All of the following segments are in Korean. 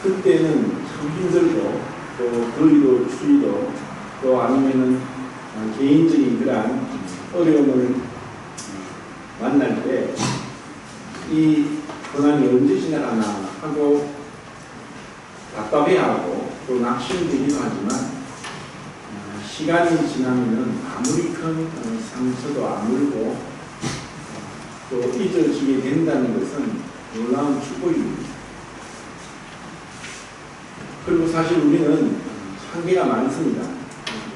그때는 참 힘들고 또 더위도 추위도 또 아니면은 개인적인 그러한 어려움을 만날 때 이 고난이 언제 지나가나 하고 답답해하고 또 낙심되기도 하지만 시간이 지나면은 아무리 큰 상처도 아물고 또 잊어지게 된다는 것은 놀라운 축복입니다. 그리고 사실 우리는 한계가 많습니다.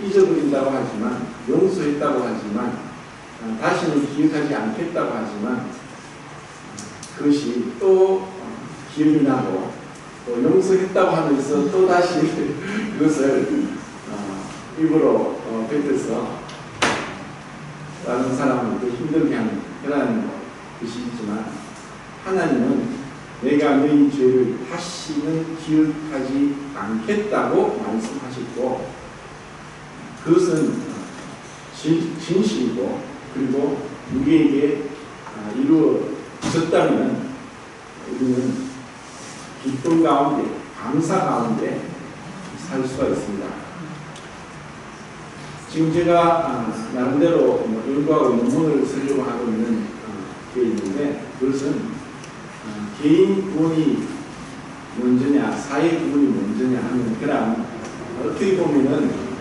잊어버린다고 하지만 용서했다고 하지만 다시는 기억하지 않겠다고 하지만 그것이 또 기억이 나고 또 용서했다고 하면서 또 다시 그것을 입으로 뱉어서 다른 사람한테 힘들게 하는 그런 것이 있지만 하나님은 내가 너희 죄를 다시는 기억하지 않겠다고 말씀하셨고 그것은 진실이고 그리고 우리에게 이루어졌다면 우리는 기쁨 가운데 감사 가운데 살 수가 있습니다. 지금 제가 나름대로 연구하고 논문을 쓰려고 하고 있는 게 있는데 그것은 개인 구원이 먼저냐 사회 구원이 먼저냐 하는 그런 어떻게 보면은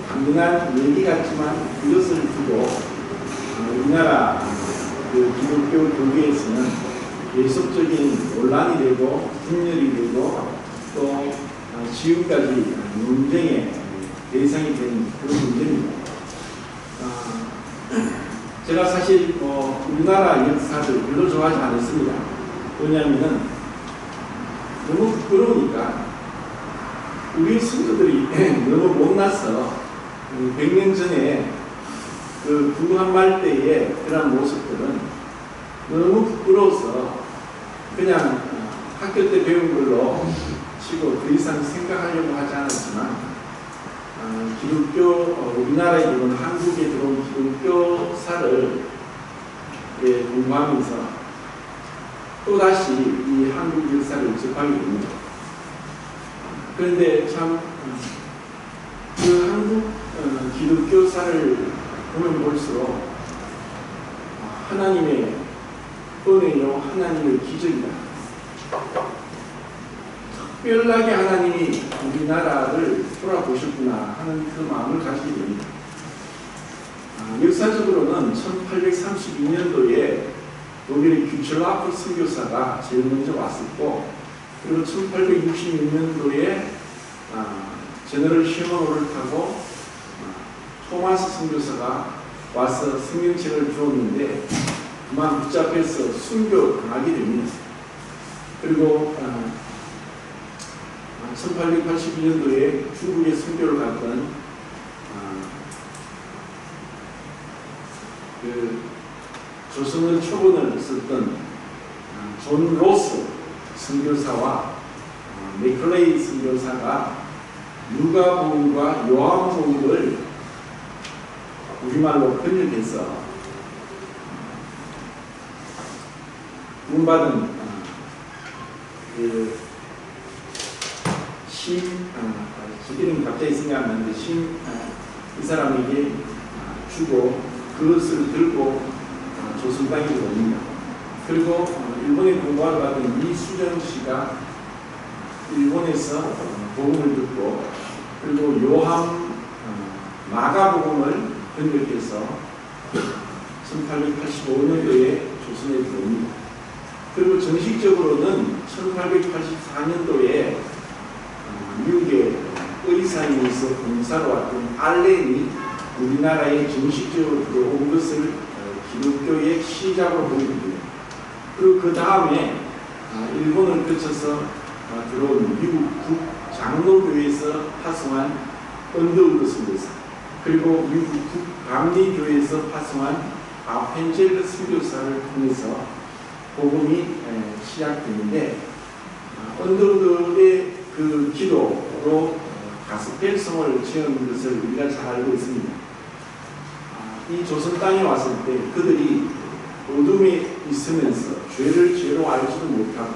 당연한 얘기 같지만 그것을 두고 우리나라 그 기독교 교계에서는 계속적인 논란이 되고 분열이 되고 또 지금까지 논쟁의 대상이 된 그런 문제입니다. 제가 사실 우리나라 역사를 별로 좋아하지 않았습니다. 왜냐하면 너무 부끄러우니까 우리 성도들이 너무 못나서 100년 전에 그 구한말 때의 그런 모습들은 너무 부끄러워서 그냥 학교 때 배운 걸로 치고 더 이상 생각하려고 하지 않았지만 기독교 우리나라에 들어온 한국에 들어온 기독교사를 공부하면서 또다시 이 한국 역사를 접하게 됩니다. 그런데 참 그 한국 기독교사를 보면 볼수록 하나님의 은혜요 하나님의 기적이다. 특별하게 하나님이 우리나라를 돌아보셨구나 하는 그 마음을 가지게 됩니다. 역사적으로는 1832년도에 독일의 규철라프 선교사가 제일 먼저 왔었고 그리고 1866년도에 제너럴 셔먼호를 타고 토마스 선교사가 와서 성경책을 주었는데 그만 붙잡혀서 순교당하게 됩니다. 그리고 1882년도에 중국에 순교를 갔던 그 조선의 초본을 썼던 존 로스 선교사와 맥클레이 선교사가 누가복음과 요한복음을 우리말로 번역해서 구원받은 이름이 갑자기 생각나는데 이 사람에게 주고 그것을 들고 조선 땅에 옵니다. 그리고 일본에 공부하러 갔던 이수정 씨가 일본에서 복음을 듣고 그리고 요한 마가복음을 번역해서 1885년도에 조선에 들어옵니다. 그리고 정식적으로는 1884년도에 미국의 의사이면서 검사로 왔던 알렌이 우리나라에 정식적으로 들어온 것을 기독교의 시작으로 보입니다. 그리고 그 다음에 일본을 거쳐서 들어온 미국 국장로교회에서 파송한 언더우드 선교사 그리고 미국 국감리교회에서 파송한 아펜젤러 선교사를 통해서 복음이 시작됐는데 언더우드의 그 기도로 가스펠성을 채운 것을 우리가 잘 알고 있습니다. 이 조선 땅에 왔을 때 그들이 어둠에 있으면서 죄를 죄로 알지도 못하고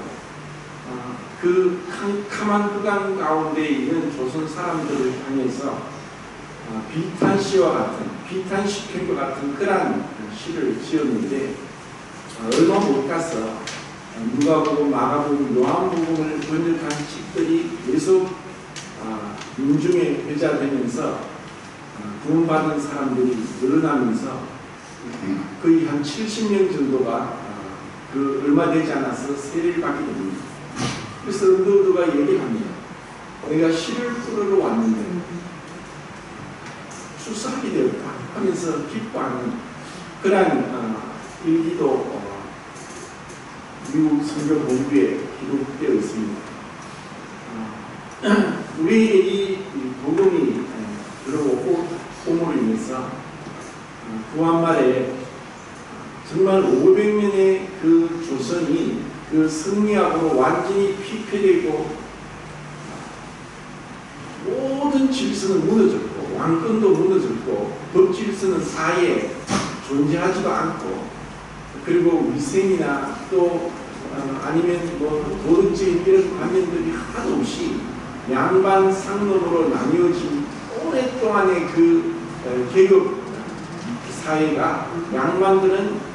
그 캄캄한 흑암 가운데 있는 조선 사람들을 향해서 비탄시와 같은, 비탄시킨 것 같은 그런 시를 지었는데 얼마 못 가서 누가복음, 마가복음, 요한복음을 번역한 책들이 계속 민중에 회자되면서 구원받은 사람들이 늘어나면서 거의 한 70명 정도가 그 얼마 되지 않아서 세례를 받게 됩니다. 그래서 은도도가 얘기합니다. 내가 시를 풀으러 왔는데 출사하게 되었다 하면서 기뻐하는 그러한 일기도 미국 선교 본부에 기록되어 있습니다. 우리에게 이 복음이 들어오고 봄으로 인해서 구한말에 정말 500년의 그 조선이 그 승리하고 완전히 피폐되고 모든 질서는 무너졌고 왕권도 무너졌고 법 질서는 사회에 존재하지도 않고 그리고 위생이나 또 아니면 뭐 도덕적인 이런 관념들이 하나도 없이 양반 상놈으로 나뉘어진 오랫동안의 그 계급 사회가 양반들은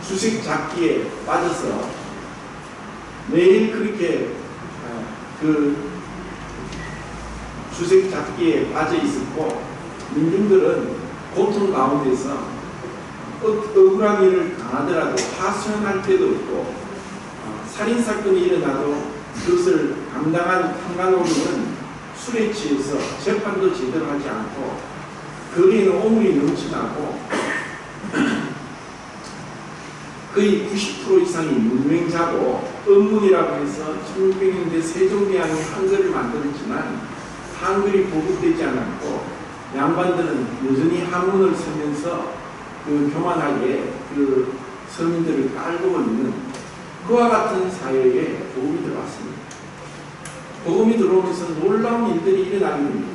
주색 잡기에 빠져서 매일 그렇게 그 주색 잡기에 빠져 있었고 민중들은 고통 가운데서 억울한 일을 당하더라도 하소연할 데도 없고 살인사건이 일어나도 그것을 감당한 판관오리는 술에 취해서 재판도 제대로 하지 않고 거기에는 오물이 넘쳐나고 거의 90% 이상이 문맹자고 언문이라고 해서 1600년대 세종대왕이 한글을 만들었지만 한글이 보급되지 않았고 양반들은 여전히 한문을 쓰면서 그 교만하게 그 서민들을 깔고 걸리는 그와 같은 사회에 복음이 들어왔습니다. 복음이 들어오면서 놀라운 일들이 일어나게 됩니다.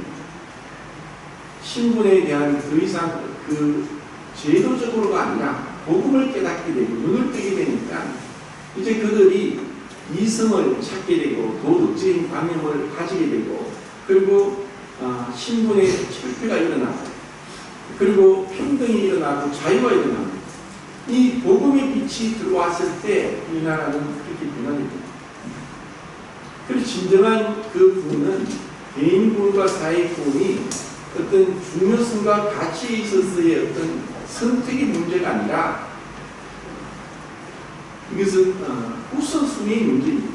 신분에 대한 더 이상 그 제도적으로가 아니라 복음을 깨닫게 되고 눈을 뜨게 되니까 이제 그들이 이성을 찾게 되고 도덕적인 관념을 가지게 되고 그리고 신분의 철폐가 일어나고 그리고 평등이 일어나고 자유가 일어나고 이 복음의 빛이 들어왔을 때 이 나라는 그렇게 변하게 됩니다. 그래서 진정한 그 구원은 개인 구원과 사회 구원이 어떤 중요성과 가치에 있어서의 어떤 선택의 문제가 아니라 이것은 우선순위의 문제입니다.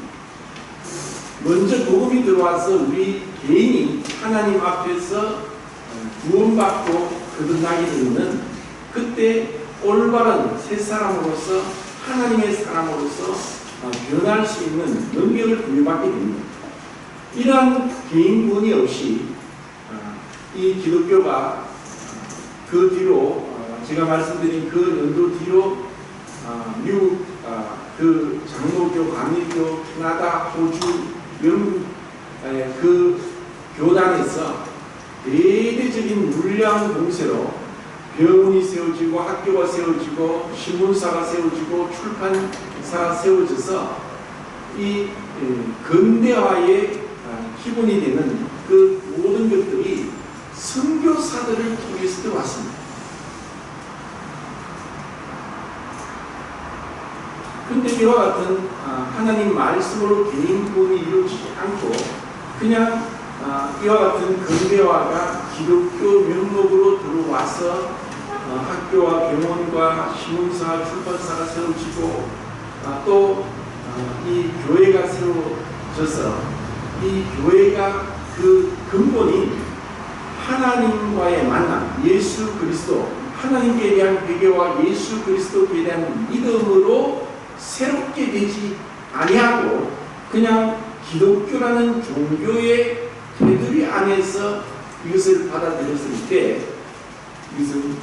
먼저 복음이 들어와서 우리 개인이 하나님 앞에서 구원받고 거듭나게 되면 그때 올바른 새 사람으로서 하나님의 사람으로서 변할 수 있는 능력을 부여받게 됩니다. 이러한 개인 구원이 없이 이 기독교가 그 뒤로 제가 말씀드린 그 연도 뒤로 미국 그 장로교, 감리교, 캐나다, 호주, 영국 그 교단에서 대대적인 물량 공세로 병원이 세워지고 학교가 세워지고 신문사가 세워지고 출판사가 세워져서 이 근대화의 기본이 되는 그 모든 것들이 선교사들을 통해서 들어왔습니다. 그런데 이와 같은 하나님 말씀으로 개인 구원이 이루어지지 않고 그냥 이와 같은 근대화가 기독교 명목으로 들어와서 학교와 병원과 신문사, 출판사가 세워지고 또 이 교회가 세워져서 이 교회가 그 근본이 하나님과의 만남, 예수 그리스도, 하나님께 대한 회개와 예수 그리스도에 대한 믿음으로 새롭게 되지 아니하고 그냥 기독교라는 종교의 테두리 안에서 이것을 받아들였을 때 이것은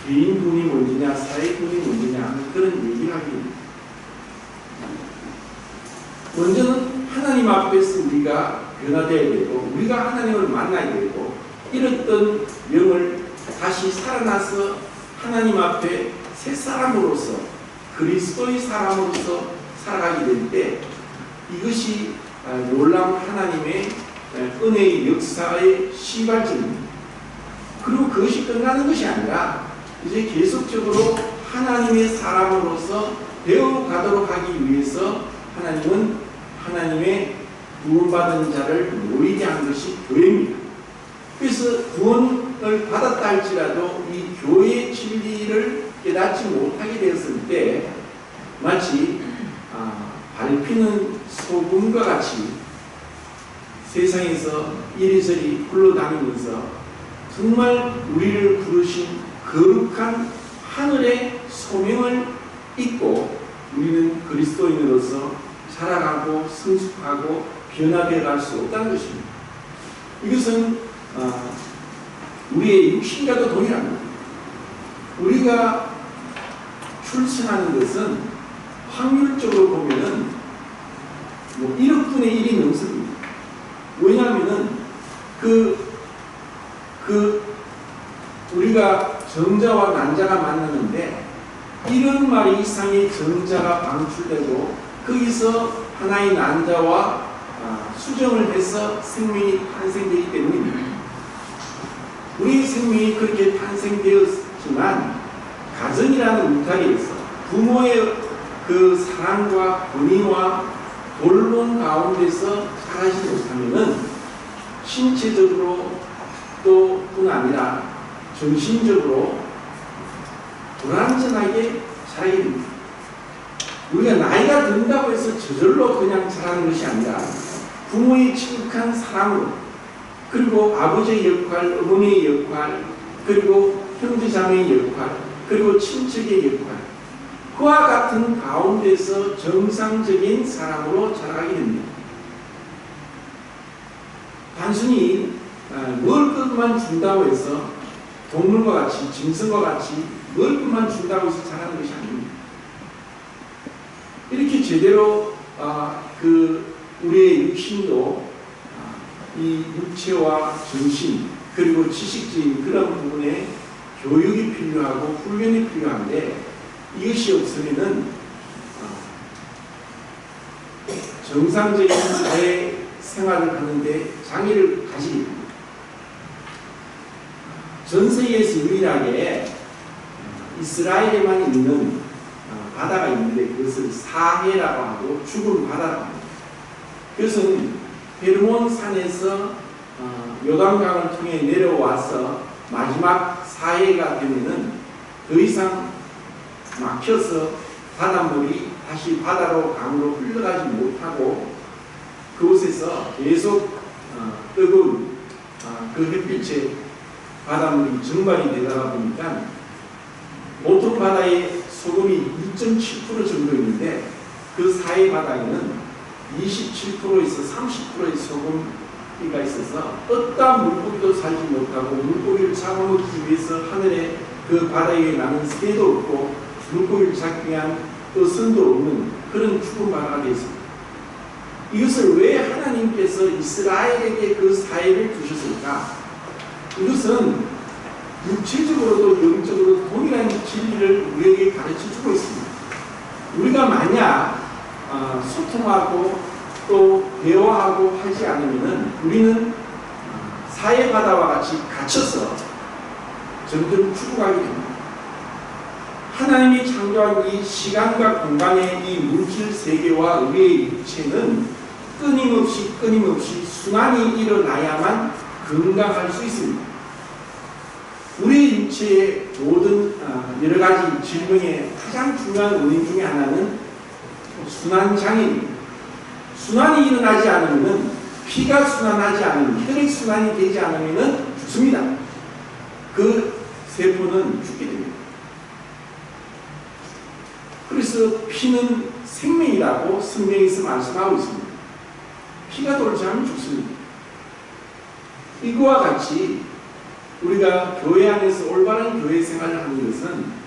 개인군이 문제냐 사회군이 문제냐 그런 얘기를 하기 됩니다. 먼저는 하나님 앞에서 우리가 변화되어야 되고 우리가 하나님을 만나야 되고 잃었던 영을 다시 살아나서 하나님 앞에 새 사람으로서 그리스도의 사람으로서 살아가게 될 때 이것이 놀라운 하나님의 은혜의 역사의 시발점입니다. 그리고 그것이 끝나는 것이 아니라 이제 계속적으로 하나님의 사람으로서 되어가도록 하기 위해서 하나님은 하나님의 구원받은 자를 모이게 한 것이 교회입니다. 그래서 구원을 받았다 할지라도 이 교회의 진리를 깨닫지 못하게 되었을 때 마치 밟히는 소금과 같이 세상에서 이리저리 굴러다니면서 정말 우리를 부르신 거룩한 하늘의 소명을 잊고 우리는 그리스도인으로서 살아가고 성숙하고 변화되어 갈 수 없다는 것입니다. 이것은 우리의 육신과도 동일합니다. 우리가 출생하는 것은 확률적으로 보면은 1억 분의 1이 넘습니다. 왜냐하면은 우리가 정자와 난자가 만나는데 1억 마리 이상의 정자가 방출되고 거기서 하나의 난자와 수정을 해서 생명이 탄생되기 때문입니다. 우리의 생명이 그렇게 탄생되었지만 가정이라는 울타리에서 부모의 그 사랑과 권위와 돌봄 가운데서 자라지 못하면은 신체적으로 또 뿐 아니라 정신적으로 불완전하게 자라게 됩니다. 우리가 나이가 든다고 해서 저절로 그냥 자라는 것이 아니라 부모의 지극한 사랑으로 그리고 아버지의 역할, 어머니의 역할, 그리고 형제자매의 역할, 그리고 친척의 역할 그와 같은 가운데서 정상적인 사람으로 자라가게 됩니다. 단순히 먹을 것만 준다고 해서 동물과 같이, 짐승과 같이 먹을 것만 준다고 해서 자라는 것이 아닙니다. 이렇게 제대로 우리의 육신도 이 육체와 정신 그리고 지식적인 그런 부분에 교육이 필요하고 훈련이 필요한데 이것이 없으면은 정상적인 사회 생활을 하는데 장애를 가지게 됩니다. 전 세계에서 유일하게 이스라엘에만 있는 바다가 있는데 그것을 사해라고 하고 죽은 바다라고 합니다. 그것은 헤르몬 산에서 요단강을 통해 내려와서 마지막 사해가 되면은 더 이상 막혀서 바닷물이 다시 바다로 강으로 흘러가지 못하고 그곳에서 계속 뜨거운 그 햇빛에 바닷물이 증발이 되다가 보니까 보통 바다의 소금이 2.7% 정도 있는데 그 사해 바다에는 27%에서 30%의 소금기가 있어서 어떠한 물고기도 살지 못하고 물고기를 잡아먹기 위해서 하늘에 그 바다 위에 나는 새도 없고 물고기를 잡기 위한 어선도 없는 그런 죽은 바다가 되어 있습니다. 이것을 왜 하나님께서 이스라엘에게 그 사해를 주셨을까? 이것은 육체적으로도 영적으로도 동일한 진리를 우리에게 가르쳐주고 있습니다. 우리가 만약 소통하고 또 대화하고 하지 않으면 우리는 사해바다와 같이 갇혀서 점점 죽어가게 됩니다. 하나님이 창조한 이 시간과 공간의 이 물질 세계와 우리의 육체는 끊임없이 순환이 일어나야만 건강할 수 있습니다. 우리의 육체의 모든 여러 가지 질병의 가장 중요한 원인 중에 하나는 순환장애입니다. 순환이 일어나지 않으면 피가 순환하지 않으면 혈액순환이 되지 않으면 죽습니다. 그 세포는 죽게 됩니다. 그래서 피는 생명이라고 성경에서 말씀하고 있습니다. 피가 돌지 않으면 죽습니다. 이거와 같이 우리가 교회 안에서 올바른 교회 생활을 하는 것은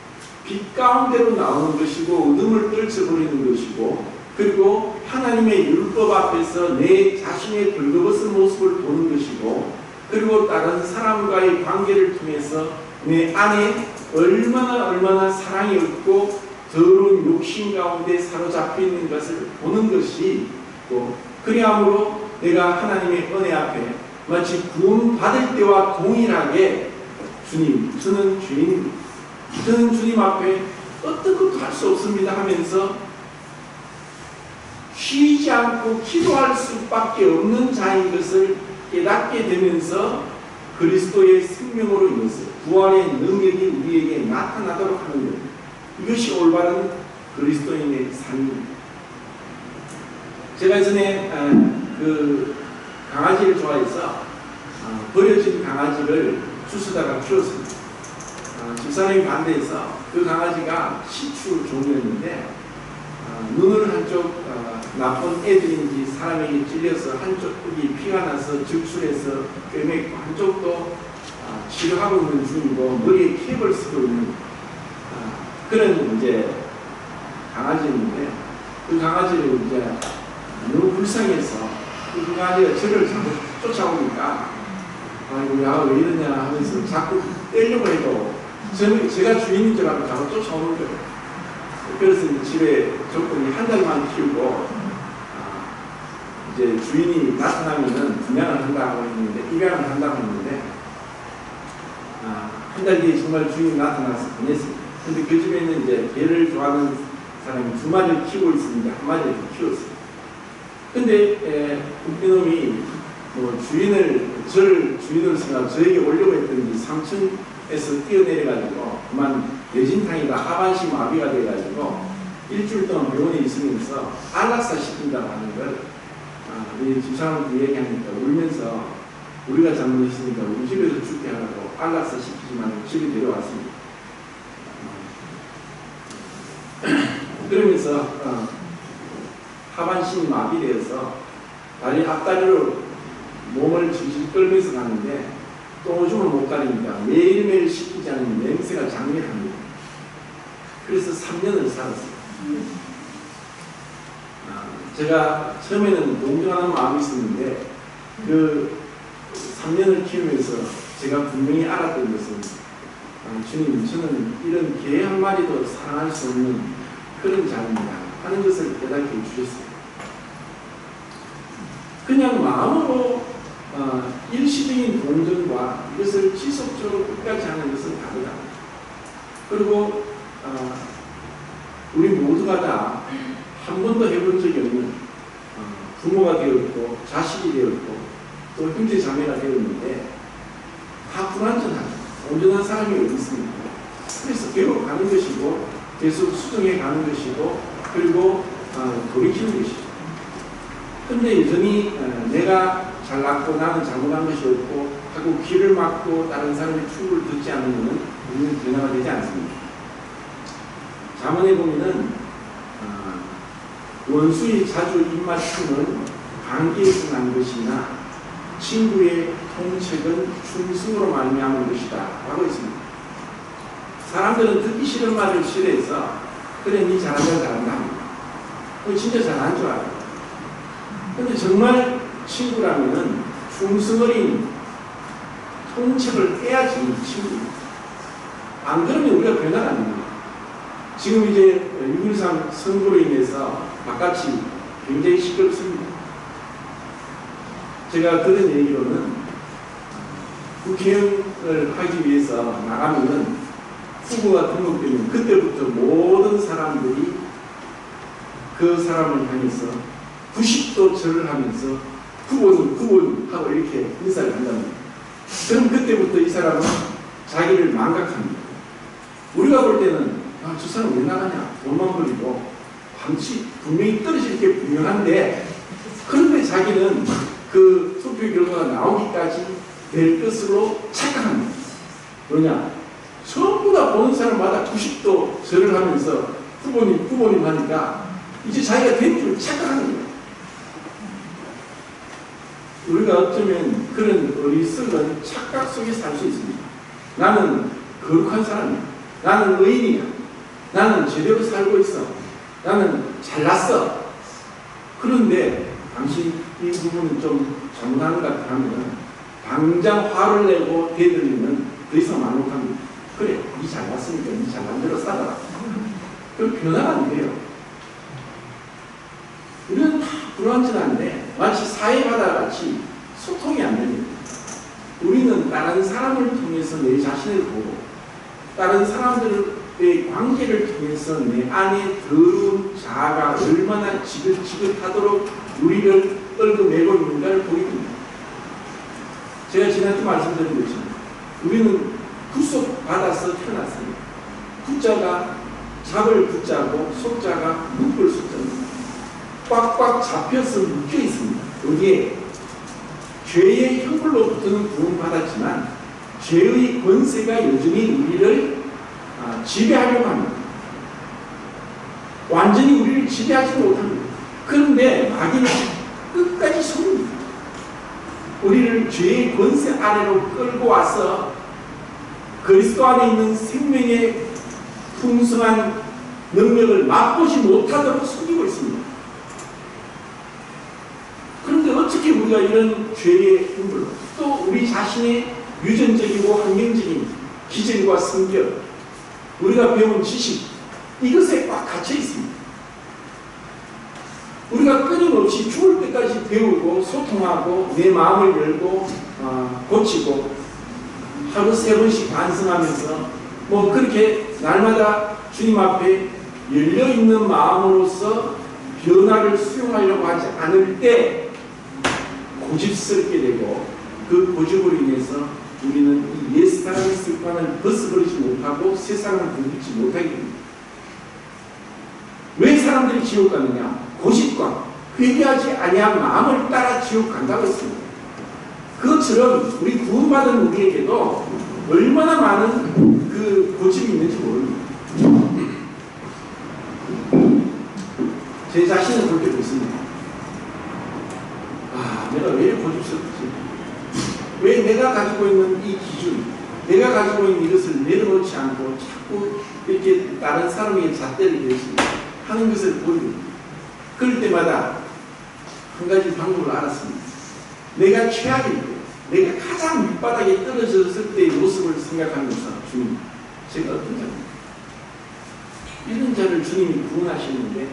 빛 가운데로 나오는 것이고 어둠을 떨쳐버리는 것이고 그리고 하나님의 율법 앞에서 내 자신의 벌거벗은 모습을 보는 것이고 그리고 다른 사람과의 관계를 통해서 내 안에 얼마나 사랑이 없고 더러운 욕심 가운데 사로잡혀 있는 것을 보는 것이 주시고 그리함으로 내가 하나님의 은혜 앞에 마치 구원 받을 때와 동일하게 주님, 저는 주인입니다. 저는 주님 앞에 어떤 것도 할 수 없습니다 하면서 쉬지 않고 기도할 수밖에 없는 자인 것을 깨닫게 되면서 그리스도의 생명으로 인해서 부활의 능력이 우리에게 나타나도록 하는 것. 이것이 올바른 그리스도인의 삶입니다. 제가 전에 그 강아지를 좋아해서 버려진 강아지를 주스다가 키웠습니다. 집사람이 반대해서 그 강아지가 시추 종류였는데 눈을 한쪽 나쁜 애들인지 사람에게 찔려서 한쪽이 피가 나서 적출해서 꿰매고 한쪽도 치료하고 있는 중이고 머리에 캡을 쓰고 있는 그런 이제 강아지였는데 그 강아지를 이제 너무 불쌍해서 그 강아지가 저를 자꾸 쫓아오니까 아이고 야 왜 이러냐 하면서 자꾸 떼려고 해도 제가 주인인 줄 알고 자꾸 쫓아오는 거예요. 그래서 집에 조건이 한 달만 키우고 이제 주인이 나타나면은 분양을 한다고 했는데 입양을 한다고 했는데 한 달 뒤에 정말 주인이 나타나서 보냈습니다. 근데 그 집에는 이제 개를 좋아하는 사람이 2마리를 키우고 있으니까 1마리를 키웠어요. 근데 이놈이 뭐 저를 주인으로 생각하고 저에게 오려고 했더니 3층에서 뛰어내려가지고 그만 뇌진탕이가 하반신 마비가 돼가지고 일주일 동안 병원에 있으면서 안락사 시킨다고 하는 걸 우리 집사람한테 얘기하니까 울면서 우리가 잘못했으니까 우리 집에서 죽게 하라고 안락사 시키지 말고 집에 데려왔습니다. 그러면서 하반신이 마비되어서 다리 앞다리로 몸을 질질 끌면서 가는데 똥오줌을 못 가리니까 매일매일 씻기지 않으면 냄새가 장렬합니다. 그래서 3년을 살았어요. 제가 처음에는 동정하는 마음이 있었는데 그 3년을 키우면서 제가 분명히 알았던 것은 주님, 저는 이런 개 한 마리도 사랑할 수 없는 그런 자입니다 하는 것을 깨닫게 해주셨어요. 그냥 마음으로 일시적인 동정과 이것을 지속적으로 끝까지 하는 것은 다르다. 그리고 우리 모두가 다 한 번도 해본 적이 없는 부모가 되었고 자식이 되었고 또 형제 자매가 되었는데 다 불완전하죠. 온전한 사람이 어디 있습니까? 그래서 배워가는 것이고 계속 수정해 가는 것이고 그리고 돌이키는 것이죠. 근데 여전히 내가 잘났고 나는 잘못한 것이 없고 하고 귀를 막고 다른 사람의 충고를 듣지 않으면 우리는 변화가 되지 않습니다. 잠언에 보면은 원수의 자주 입맞춤은 관계에서 난 것이나 친구의 통책은 충성으로 말미암은 것이다 라고 있습니다. 사람들은 듣기 싫은 말을 싫어해서 그래 니 잘한다 진짜 잘한 줄 알아요. 근데 정말 친구라면은 충성 어린 통책을 떼야지 친구입니다. 안 그러면 우리가 변화가 안 됩니다. 지금 이제 6.13 선거로 인해서 바깥이 굉장히 시끄럽습니다. 제가 들은 얘기로는 국회의원을 하기 위해서 나가면은 후보가 등록되면 그때부터 모든 사람들이 그 사람을 향해서 90도 절을 하면서 후보님 하고 이렇게 인사를 한답니다. 그럼 그때부터 이 사람은 자기를 망각합니다. 우리가 볼 때는 저 사람 왜 나가냐 돈만 벌리고 방치 분명히 떨어질 게 분명한데 그런데 자기는 그 투표 결과가 나오기까지 될 것으로 착각합니다. 뭐냐 전부 다 보는 사람마다 90도 절을 하면서 후보님 하니까 이제 자기가 된 줄 착각하는 거예요. 우리가 어쩌면 그런 어리석은 착각 속에 살 수 있습니다. 나는 거룩한 사람이야. 나는 의인이야. 나는 제대로 살고 있어. 나는 잘났어. 그런데 당신 이 부분은 좀 잘못하는 것 같아 하면 당장 화를 내고 대들리면 더 이상 말 못합니다. 그래, 니 잘났으니까 니 잘난 대로 살아라. 그럼 변화가 안 돼요. 우리는 다 불완전한데 마치 사회바다 같이 소통이 안 됩니다. 우리는 다른 사람을 통해서 내 자신을 보고 다른 사람들의 관계를 통해서 내 안에 더러운 자아가 얼마나 지긋지긋하도록 우리를 떨궈매고 있는가를 보게 됩니다. 제가 지난주 말씀드린 것처럼 우리는 구속받아서 태어났습니다. 구자가 잡을 구자고 속자가 묶을 속자입니다. 꽉꽉 잡혀서 묶여 있습니다. 여기에 죄의 형벌로부터는 구원받았지만 죄의 권세가 여전히 우리를 지배하려고 합니다. 완전히 우리를 지배하지 못합니다. 그런데 마귀는 끝까지 속입니다. 우리를 죄의 권세 아래로 끌고 와서 그리스도 안에 있는 생명의 풍성한 능력을 맛보지 못하도록 속이고 있습니다. 그런데 어떻게 우리가 이런 죄의 힘으로 또 우리 자신의 유전적이고 환경적인 기질과 성격, 우리가 배운 지식, 이것에 꽉 갇혀 있습니다. 우리가 끊임없이 죽을 때까지 배우고 소통하고 내 마음을 열고 고치고 하루 3번씩 반성하면서 뭐 그렇게 날마다 주님 앞에 열려있는 마음으로서 변화를 수용하려고 하지 않을 때 고집스럽게 되고 그 고집으로 인해서 우리는 이 옛사람의 습관을 벗어버리지 못하고 세상을 건드리지 못하게 됩니다. 왜 사람들이 지옥 가느냐? 고집과 회개하지 아니한 마음을 따라 지옥 간다고 했습니다. 그것처럼 우리 구원받은 우리에게도 얼마나 많은 그 고집이 있는지 모릅니다. 제 자신을 볼 때 보습니다. 내가 왜 이렇게 고집스럽지? 왜 내가 가지고 있는 이 기준, 내가 가지고 있는 이것을 내려놓지 않고 자꾸 이렇게 다른 사람에게 잣대를 내시 하는 것을 보입니다. 그럴 때마다 한 가지 방법을 알았습니다. 내가 최악일 때, 내가 가장 밑바닥에 떨어졌을 때의 모습을 생각하면서 주님, 제가 어떤 자입니까? 이런 자를 주님이 구원하시는데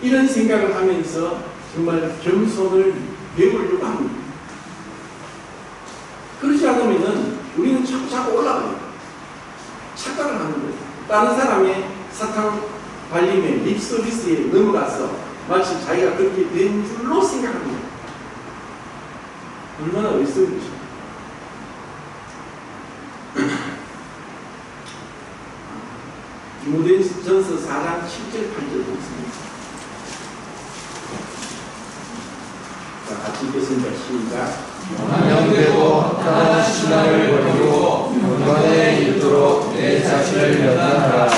이런 생각을 하면서 정말 겸손을 배우려고 합니다. 그러지 않으면 우리는 자꾸 올라가요. 착각을 하는 거예요. 다른 사람의 사탕 발림에 립서비스에 넘어가서 마치 자기가 그렇게 된 줄로 생각합니다. 얼마나 어리석은지. 디모데전서 4장 7절 8절 보겠습니다. 자, 같이 읽겠습니다. 시작. 변명되고 합당한 신앙을 버리고 경건에 이르도록 내 자신을 연단하라.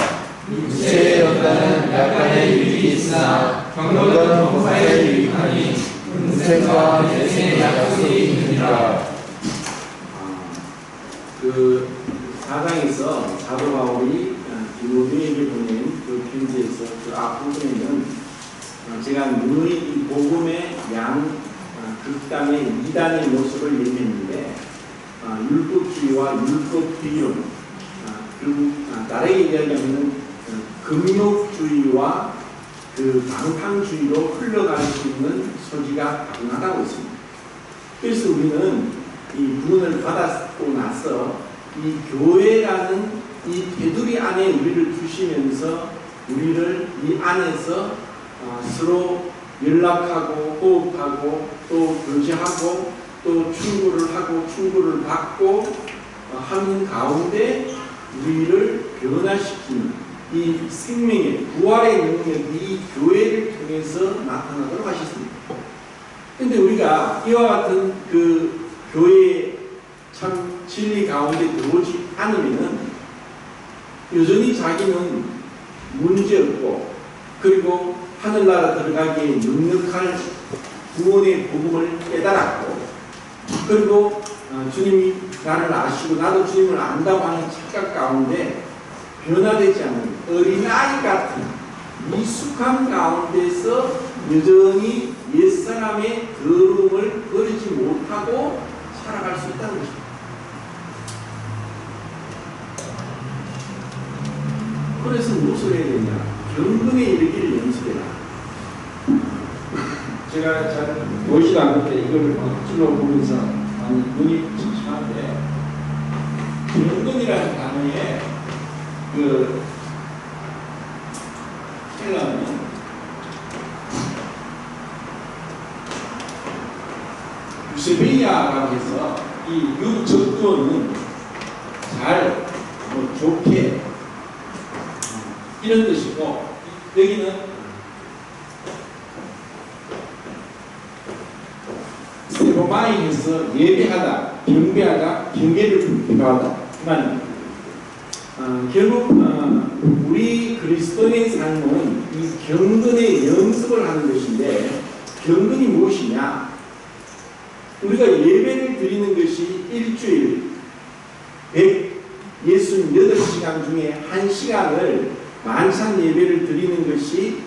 육체의 연단은 약간의 유익이 있으나 경건은 범사에 유익하니 은생과 내생의 약속이 있느니라. 그 4장에서 사도 바울이 디모데에게 보낸 그 편지에서 그 앞부분에는 제가 누누이 이 복음의 극단의 이단의 모습을 얘기했는데 율법주의와 율법비론 그리고 다르게 이야기하면 금욕주의와 그 방탕주의로 흘러갈 수 있는 소지가 가능하다고 했습니다. 그래서 우리는 이 구원을 받았고 나서 이 교회라는 이 테두리 안에 우리를 두시면서 우리를 이 안에서 서로 연락하고 호흡하고 또 교제하고 또 충고를 하고 충고를 받고 하는 가운데 우리를 변화시키는 이 생명의 부활의 능력이 이 교회를 통해서 나타나도록 하셨습니다. 그런데 우리가 이와 같은 그 교회의 참 진리 가운데 들어오지 않으면은 여전히 자기는 문제없고 그리고 하늘나라 들어가기에 능력할 구원의 복음을 깨달았고 그리고 주님이 나를 아시고 나도 주님을 안다고 하는 착각 가운데 변화되지 않는 어린아이 같은 미숙함 가운데서 여전히 옛사람의 더러움을 버리지 못하고 살아갈 수 있다는 것입니다. 그래서 무엇을 해야 되냐? 경건에 이르기를 연습해라. 제가 잘 보이지도 않는데 이걸 찔러보면서 많이 눈이 침침한데 경건이라는 단어에 그 헬라어는 유세베이아라고 해서 이 유적도는 잘 좋게 이런 뜻이고 여기는 세로마이에서 예배하다, 경배하다, 경계를 비교하다. 결국 우리 그리스도인의 삶은 이 경건의 연습을 하는 것인데 경건이 무엇이냐? 우리가 예배를 드리는 것이 일주일 168시간 중에 1시간을 만찬 예배를 드리는 것이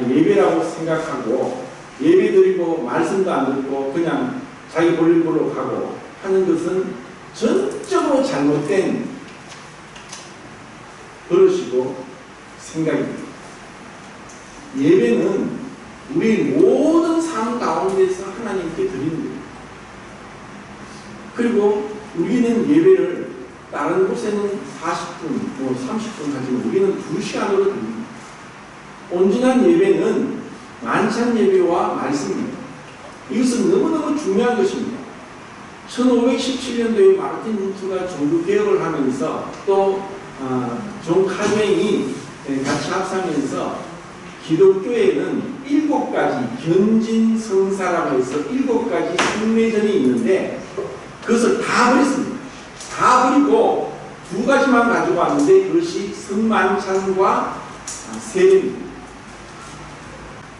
예배라고 생각하고 예배 드리고 말씀도 안 듣고 그냥 자기 볼일 보러 가고 하는 것은 전적으로 잘못된 버릇이고 생각입니다. 예배는 우리 모든 삶 가운데서 하나님께 드리는 거예요. 그리고 우리는 예배를 다른 곳에는 40분, 30분 하지만 우리는 2시간으로 드립니다. 온전한 예배는 만찬 예배와 말씀입니다. 이것은 너무너무 중요한 것입니다. 1517년도에 마르틴 루터가 종교개혁을 하면서 또 존 칼뱅이 같이 합상해서 기독교에는 7가지 견진성사라고 해서 7가지 승례전이 있는데 그것을 다 버렸습니다. 다 버리고 2가지만 가지고 왔는데 그것이 성만찬과 세례입니다.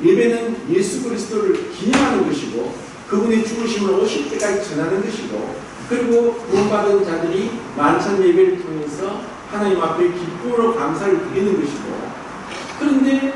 예배는 예수 그리스도를 기념하는 것이고 그분의 죽으심을 오실 때까지 전하는 것이고 그리고 구원받은 자들이 만찬 예배를 통해서 하나님 앞에 기쁨으로 감사를 드리는 것이고 그런데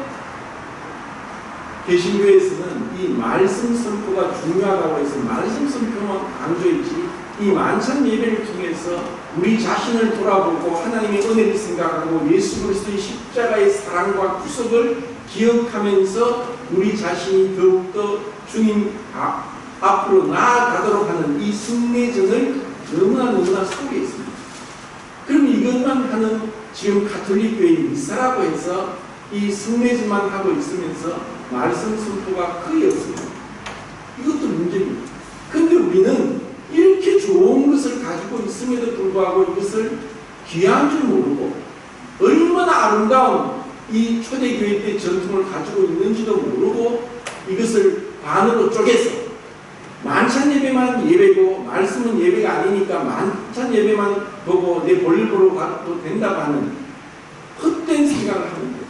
개신교에서는 이 말씀 선포가 중요하다고 해서 말씀 선포만 강조했지 이 만찬 예배를 통해서 우리 자신을 돌아보고 하나님의 은혜를 생각하고 예수 그리스도의 십자가의 사랑과 구속을 기억하면서 우리 자신이 더욱더 주님 앞으로 나아가도록 하는 이 승례전을 너무나 소개해 있습니다. 그럼 이것만 하는 지금 가톨릭교의 미사라고 해서 이 승례전만 하고 있으면서 말씀 선포가 거의 없습니다. 이것도 문제입니다. 그런데 우리는 이렇게 좋은 것을 가지고 있음에도 불구하고 이것을 귀한 줄 모르고 얼마나 아름다운 이 초대교회 때 전통을 가지고 있는지도 모르고 이것을 반으로 쪼개서 만찬 예배만 예배고 말씀은 예배가 아니니까 만찬 예배만 보고 내 볼일 보러 가도 된다고 하는 헛된 생각을 하는 거예요.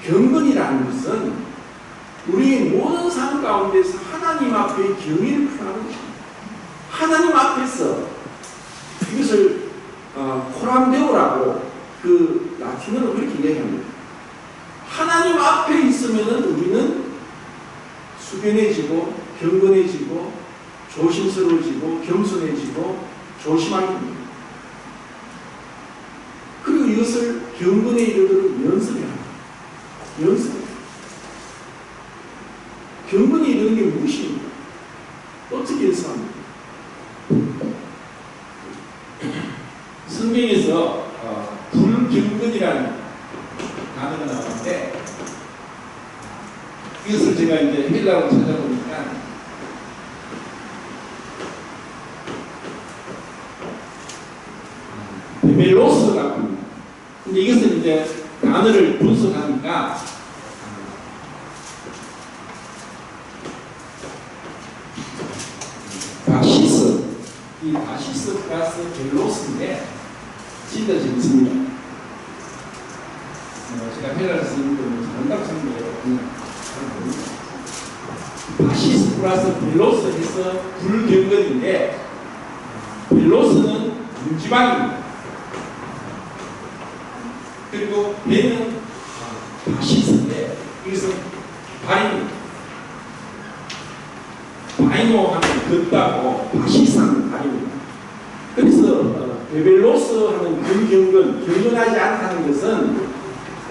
경건이라는 것은 우리의 모든 삶 가운데서 하나님 앞에 경의를 표하는 것입니다. 하나님 앞에서 이것을 코람데오라고 그 라틴어로 그렇게 이야기합니다. 하나님 앞에 있으면은 우리는 숙연해지고 경건해지고 조심스러워지고 겸손해지고 조심하게 됩니다. 그리고 이것을 경건에 이르도록 연습해야 합니다. 연습. 경건에 이르는 게 무엇입니까? 어떻게 연습합니까? 성경에서 불경건이라는 단어가 나오는데 이것을 제가 이제 헬라어로 찾아보니까 멜로스라고 합니다. 근데 이것은 이제 단어를 분석하니까 바시스, 이 바시스 플러스 벨로스인데 진짜 재밌습니다. 제가 헬라어 쓰는 건 정답 쓰는 거예요. 바시스 플러스 벨로스 해서 불경건인데 벨로스는 문지방입니다. 그리고 배는 바시스인데 이것은 발입니다. 바이노 하면 걷다고 바시스 하면 발입니다. 그래서 베벨로스 하는 근경건, 경건하지 않다는 것은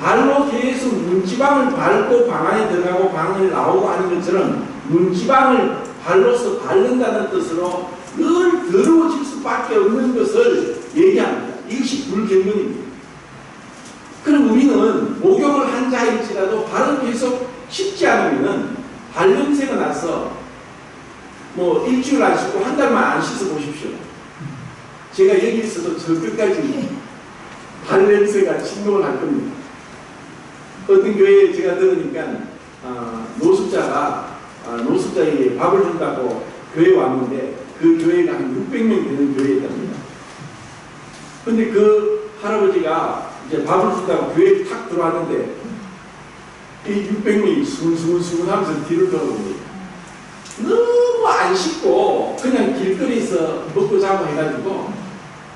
발로 계속 문지방을 밟고 방 안에 들어가고 방을 나오고 하는 것처럼 문지방을 발로서 밟는다는 뜻으로 늘 더러워질 수밖에 없는 것을 얘기합니다. 이것이 불경건입니다. 그럼 우리는 목욕을 한 자일지라도 발을 계속 씻지 않으면 발냄새가 나서 뭐 일주일 안 씻고 한 달만 안 씻어 보십시오. 제가 여기 있어도 저 끝까지 발냄새가 침동을 할 겁니다. 어떤 교회에 제가 들으니까 노숙자에게 밥을 준다고 교회에 왔는데 그 교회가 한 600명 되는 교회였답니다. 근데 그 할아버지가 이제 밥을 준다고 교회에 탁 들어왔는데 이 600명이 수근수근 하면서 뒤를 돌아봅니다. 너무 안 씻고 그냥 길거리에서 먹고 자고 해가지고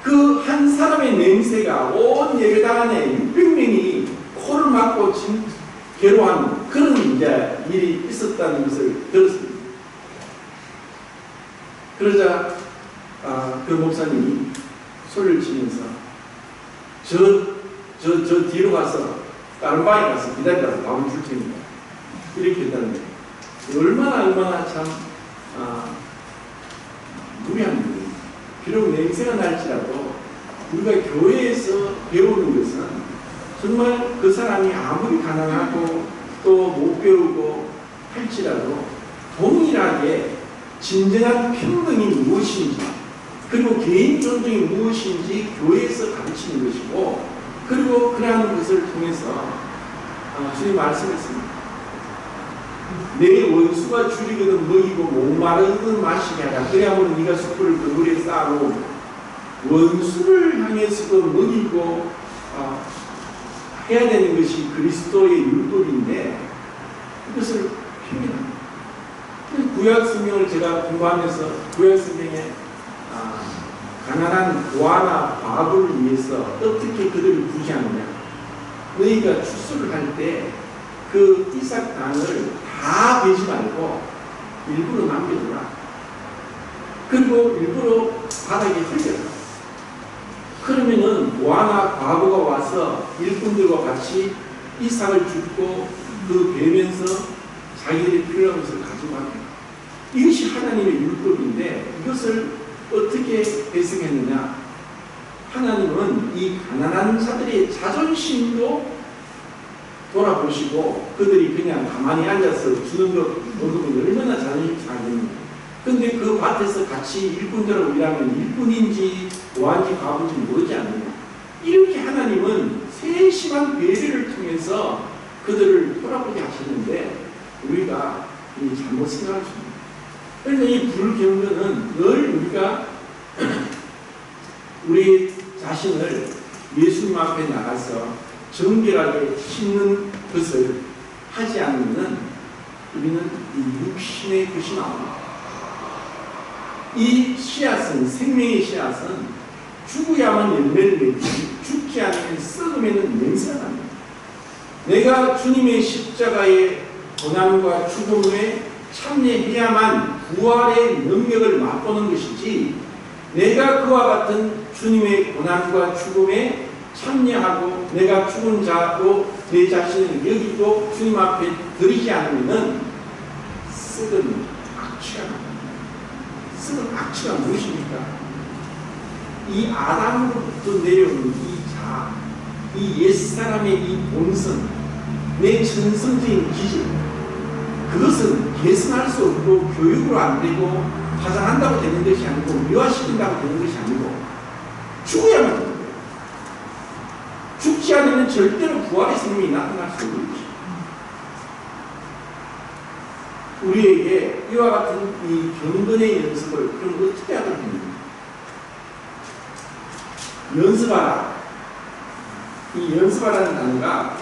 그 한 사람의 냄새가 온 예배당 안에 600명이 코를 막고 괴로워하는 그런 이제 일이 있었다는 것을 들었습니다. 그러자 그 목사님이 소리를 치면서 저 뒤로 가서 다른 방에 가서 기다리라고 밥을 줄 테니까 이렇게 했다는 거예요. 얼마나 참 무리한 일이에요. 비록 냄새가 날지라도 우리가 교회에서 배우는 것은 정말 그 사람이 아무리 가난하고 또 못 배우고 할지라도 동일하게 진정한 평등이 무엇인지 그리고 개인 존중이 무엇인지 교회에서 가르치는 것이고 그리고 그러한 것을 통해서 주님 말씀했습니다. 내 원수가 줄이거든 먹이고 목마르거든 마시게 하라. 그래야만 네가 숯불을 그 물에 쌓아놓고 원수를 향해서도 먹이고 해야 되는 것이 그리스도의 율법인데 이것을 표현합니다. 구약 성경을 제가 공부하면서 구약 성경에 가난한 고아나 과부를 위해서 어떻게 그들을 구제하느냐. 너희가 추수를 할 때 그 이삭 단을 다 베지 말고 일부러 남겨두라. 그리고 일부러 바닥에 흘려라. 그러면은 고아나 과부가 와서 일꾼들과 같이 이삭을 줍고 그 베면서 자기들이 필요한 것을 가지고 합니다. 이것이 하나님의 율법인데 이것을 어떻게 해석했느냐. 하나님은 이 가난한 자들의 자존심도 돌아보시고 그들이 그냥 가만히 앉아서 주는 것 먹으면 얼마나 자존심 상합니까. 근데 그 밭에서 같이 일꾼들하고 일하면 일꾼인지 고아인지 과부인지 모르지 않느냐. 이렇게 하나님은 세심한 배려를 통해서 그들을 돌아보게 하시는데 우리가 잘못 생각할 수 있습니다. 그래서 이 불경건은 늘 우리가 우리 자신을 예수님 앞에 나가서 정결하게 씻는 것을 하지 않으면 우리는 이 육신의 것이 나옵니다. 이 씨앗은 생명의 씨앗은 죽어야만 열매를 맺지 죽지 않으면 썩으면 냄새가 납니다. 내가 주님의 십자가의 고난과 죽음에 참여해야만 부활의 능력을 맛보는 것이지 내가 그와 같은 주님의 고난과 죽음에 참여하고 내가 죽은 자로 내 자신을 여기고 주님 앞에 드리지 않으면 썩은 악취가 납니다. 썩은 악취가 무엇입니까? 이 아담으로부터 내려오는 이 옛사람의 이 본성, 내 천성적인 기질, 그것은 개선할 수 없고 교육으로 안 되고 파장한다고 되는 것이 아니고 미화시킨다고 되는 것이 아니고 죽어야만 되는 거예요. 죽지 않으면 절대로 부활의 생명이 나타날 수 없는 것입니다. 우리에게 이와 같은 이 경건의 연습을 그럼 어떻게 하도록 합니까? 연습하라. 이 연습하라는 단어가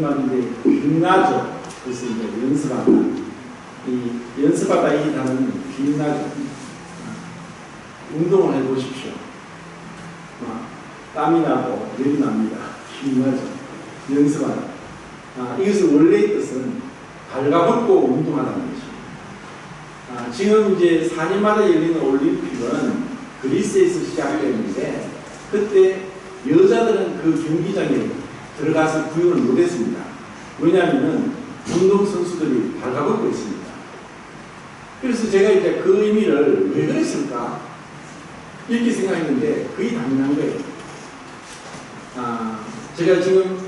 말인데 빛나죠. 그래서 이제 연습하다. 이 연습하다 이 단어는 빛나죠. 운동을 해보십시오. 땀이 나고 열이 납니다. 힘나죠. 연습하다. 이것을 원래의 뜻은 발가벗고 운동하다는 것입니다. 지금 이제 4년마다 열리는 올림픽은 그리스에서 시작됐는데 그때 여자들은 그 경기장에 들어가서 구경을 못했습니다. 왜냐하면 운동선수들이 발가벗고 있습니다. 그래서 제가 이제 그 의미를 왜 그랬을까? 이렇게 생각했는데 거의 당연한 거예요. 제가 지금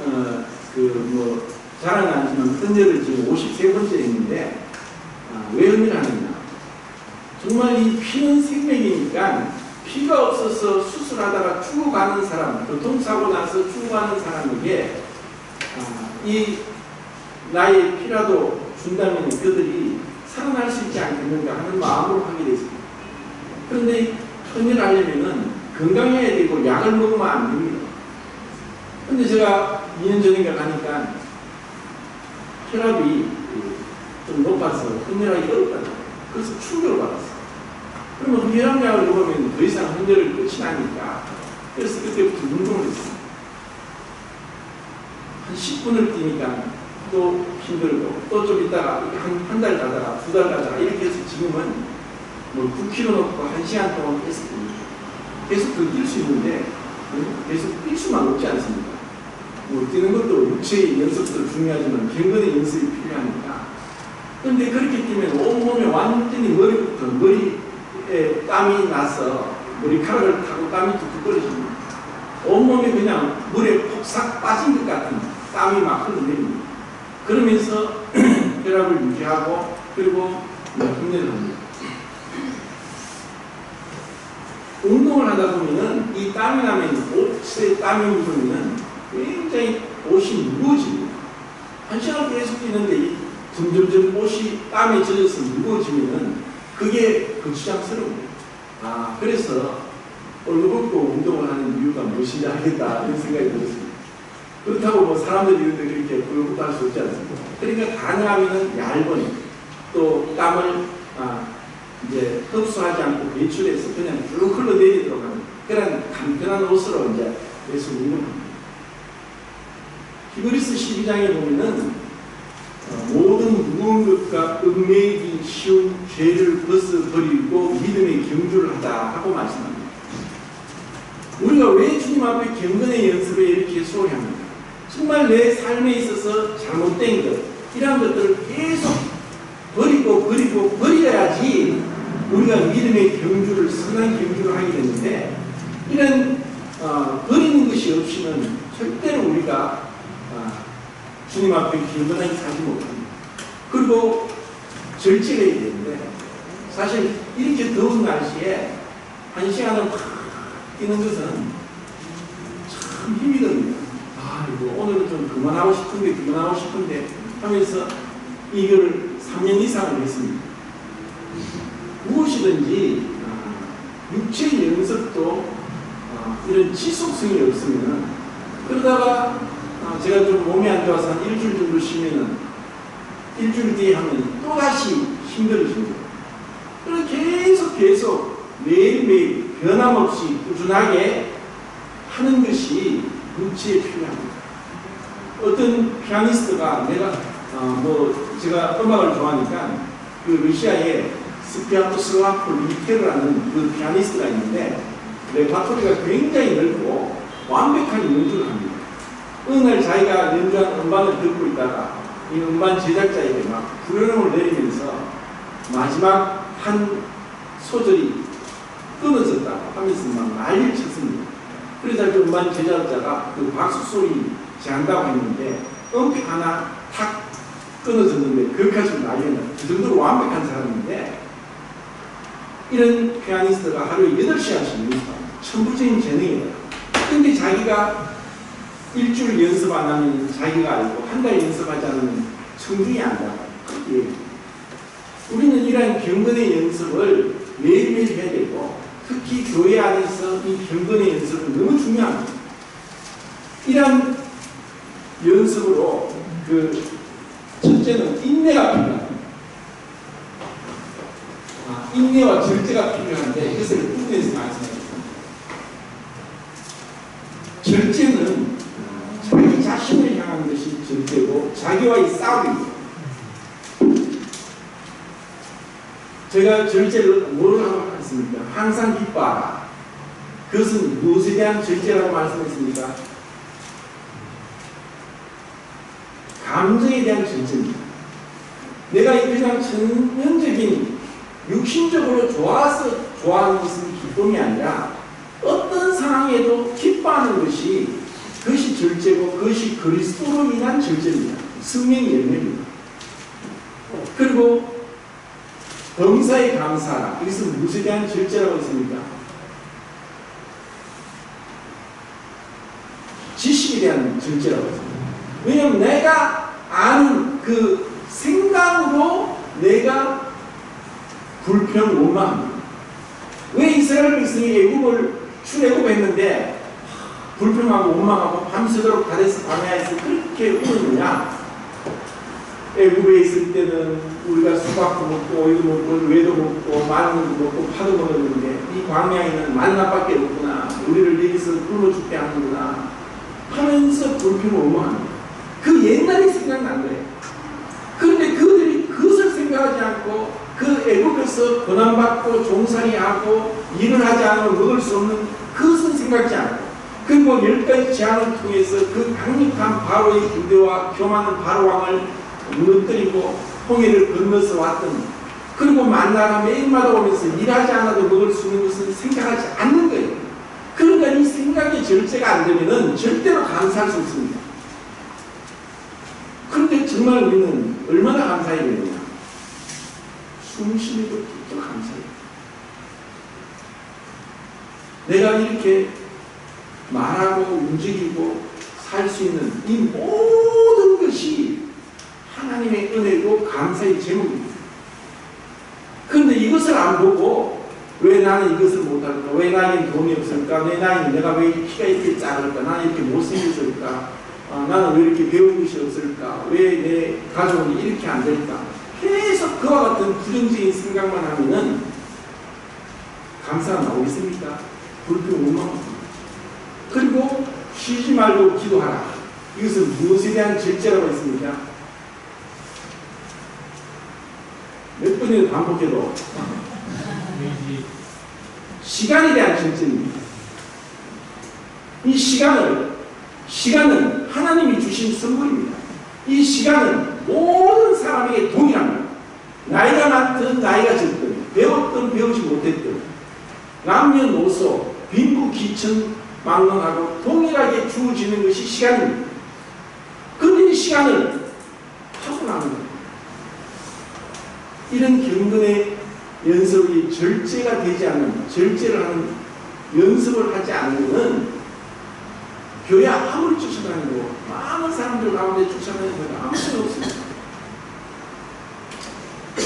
자랑은 아니지만 헌혈을 지금 53번째 했는데 왜 헌혈을 하느냐? 정말 이 피는 생명이니까 피가 없어서 수술하다가 죽어가는 사람, 교통사고 나서 죽어가는 사람에게 이 나의 피라도 준다면 그들이 살아날 수 있지 않겠는가 하는 마음으로 하게 됐습니다. 그런데 헌혈을 하려면은 건강해야 되고 약을 먹으면 안 됩니다. 근데 제가 2년 전인가 가니까 혈압이 좀 높아서 헌혈하기 어렵다고. 그래서 충격을 받았어요. 그러면 혈압약을 먹으면 더 이상 헌혈을 끝이 나니까. 그래서 그때부터 운동을 했어요. 한 10분을 뛰니까 또 힘들고 또 좀 있다가 한 달 가다가 2달 가다가 이렇게 해서 지금은 뭐 9km 놓고 1시간 동안 계속 뛸 수 있는데 계속 뛸 수만 없지 않습니까? 뭐 뛰는 것도 육체의 연습도 중요하지만 경건의 연습이 필요하니까. 그런데 그렇게 뛰면 온몸에 완전히 머리부터 머리에 땀이 나서 머리카락을 타고 땀이 뚝뚝 떨어집니다. 온몸에 그냥 물에 폭삭 빠진 것 같은 땀이 막 흘러내립니다. 그러면서 혈압을 유지하고 그리고 hun혈을 합니다. 운동을 하다 보면은 이 땀이 나면 옷에 땀이 묻으면 굉장히 옷이 무거워집니다. 한 시간 계속 뛰는데 점점점 옷이 땀에 젖어서 무거워지면은 그게 거추장스러워요. 그래서 얼굴벗고 운동을 하는 이유가 무엇인지 알겠다 이런 생각이 들었습니다. 그렇다고 뭐 사람들이 이런데 그렇게 얼굴벗고 할 수 없지 않습니까? 그러니까 가능하면은 얇은 또 땀을 이제 흡수하지 않고 배출해서 그냥 쭉 흘러내리도록 하는 그런 간편한 옷으로 이제 그래서 운동합니다. 히브리서 12장에 보면은 모든 무거운 것과 얽매이기 쉬운 죄를 벗어버리고 믿음의 경주를 하자 하고 말씀합니다. 우리가 왜 주님 앞에 경건의 연습에 이렇게 소홀합니까? 정말 내 삶에 있어서 잘못된 것 이런 것들을 계속 버리고 버려야지 우리가 믿음의 경주를 선한 경주를 하게 되는데 이런 버리는 것이 없이는 절대로 우리가 주님 앞에 경건하게 살지 못합니다. 그리고 절제해야 되는데 사실 이렇게 더운 날씨에 1시간을 팍 뛰는 것은 참 힘이 듭니다. 이거 오늘은 좀 그만하고 싶은데 하면서 이거를 3년 이상을 했습니다. 무엇이든지 육체의 연습도 이런 지속성이 없으면 그러다가 제가 좀 몸이 안 좋아서 한 일주일 정도 쉬면은 일주일 뒤에 하면 또다시 힘들어집니다. 그래서 계속 매일매일 변함없이 꾸준하게 하는 것이 육체에 필요합니다. 어떤 피아니스트가 제가 음악을 좋아하니까 그 러시아의 스피아토슬라프 리테르라는 그 피아니스트가 있는데 레파토리가 굉장히 넓고 완벽한 연주를 합니다. 어느 날 자기가 연주한 음반을 듣고 있다가 이 음반 제작자에게 막 불효령을 내리면서 마지막 한 소절이 끊어졌다고 하면서 막 난리를 쳤습니다. 그래서 그 음반 제작자가 그 박수 소리 제한다고 했는데 음피 하나 탁 끊어졌는데 그것까지 난리가 나요. 그 정도로 완벽한 사람인데 이런 피아니스트가 하루에 8시간씩 연습합니다. 천부적인 재능이에요. 근데 자기가 일주일 연습 안 하면 자기가 알고 한 달 연습하지 않으면 성적이 안 나와요. 우리는 이러한 경건의 연습을 매일매일 해야 되고 특히 교회 안에서 이 경건의 연습은 너무 중요합니다. 이러한 연습으로 첫째는 인내가 필요합니다. 인내와 절제가 필요한데 이것을 부분에서 말씀합니다. 절제는 자기 자신을 향한 것이 절제고 자기와의 싸움입니다. 제가 절제를 뭐로 하고 했습니까? 항상 기뻐하라. 그것은 무엇에 대한 절제라고 말씀했습니까? 감정에 대한 절제입니다. 내가 그냥 전형적인 육신적으로 좋아서 좋아하는 것은 기쁨이 아니라 어떤 상황에도 기뻐하는 그것이 절제고 그것이 그리스도로 인한 절제입니다. 성령의 열매입니다. 그리고 범사에 감사하라. 이것은 무엇에 대한 절제라고 했습니까? 지식에 대한 절제라고 했습니다. 왜냐하면 내가 아는 그 생각으로 내가 불평, 원망합니다. 왜 이스라엘 백성이 애굽을 출애굽했는데 불평하고 원망하고 밤새도록 가데스 바네아에서 그렇게 울었느냐? 애굽에 있을 때는 우리가 수박도 먹고 오이도 먹고 외도 먹고 마늘도 먹고 파도 먹었는데 이 광야에는 만나밖에 없구나. 우리를 여기서 굶어 죽게 하는구나 하면서 불평을 원망합니다. 그 옛날이 생각난 거예요. 그런데 그들이 그것을 생각하지 않고 그 애굽에서 고난받고 종살이하고 일을 하지 않으면 먹을 수 없는 그것은 생각지 않고 그리고 10가지 재앙을 통해서 그 강력한 바로의 군대와 교만한 바로 왕을 무너뜨리고 홍해를 건너서 왔던 그리고 만나가 매일마다 오면서 일하지 않아도 먹을 수 있는 것은 생각하지 않는 거예요. 그러니까 이 생각의 절제가 안 되면은 절대로 감사할 수 없습니다. 그런데 정말 우리는 얼마나 감사해야 되느냐? 숨 쉬는 것도 감사해요. 내가 이렇게 말하고 움직이고 살 수 있는 이 모든 것이 하나님의 은혜고 감사의 제목입니다. 그런데 이것을 안 보고 왜 나는 이것을 못할까? 왜 나에겐 돈이 없을까? 왜 내가 왜 키가 이렇게 작을까? 나는 이렇게 못생겼을까? 나는 왜 이렇게 배운 것이 없을까? 왜 내 가족이 이렇게 안 될까? 계속 그와 같은 부정적인 생각만 하면은 감사가 나오겠습니까? 불평 원망합니다. 그리고 쉬지 말고 기도하라. 이것은 무엇에 대한 절제라고 했습니까? 몇 번이나 반복해도 시간에 대한 절제입니다. 이 시간은 하나님이 주신 선물입니다. 이 시간은 모든 사람에게 동일합니다. 나이가 많든 나이가 적든 배웠든 배우지 못했든 남녀노소 빈부 귀천 막론하고 동일하게 주어지는 것이 시간입니다. 그런데 이 시간을 타고나는 겁니다. 이런 경건의 연습이 절제가 되지 않는, 절제를 하는 연습을 하지 않으면 교회 아무리 쫓아다니고 많은 사람들 가운데 쫓아다니는 아무 소용 없습니다.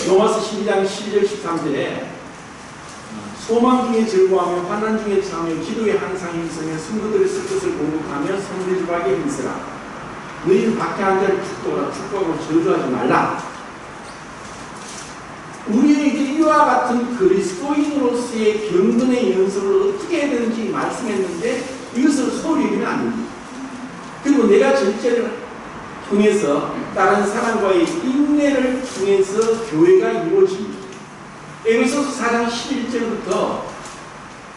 로마서 12장 12절 13절에 소망 중에 즐거워하며 환난 중에 참여 기도에 항상 힘쓰며 성도들의 쓸 것을 공급하며 성대주박에 힘쓰라. 너희는 밖에 한 자를 축복하라. 축복하고 저주하지 말라. 우리에게 이와 같은 그리스도인으로서의 경건의 연습을 어떻게 해야 되는지 말씀했는데 이것을 소홀히 여기면 안 됩니다. 그리고 내가 절제를 통해서 다른 사람과의 인내를 통해서 교회가 이루어집니다. 에베소서 4장 11절부터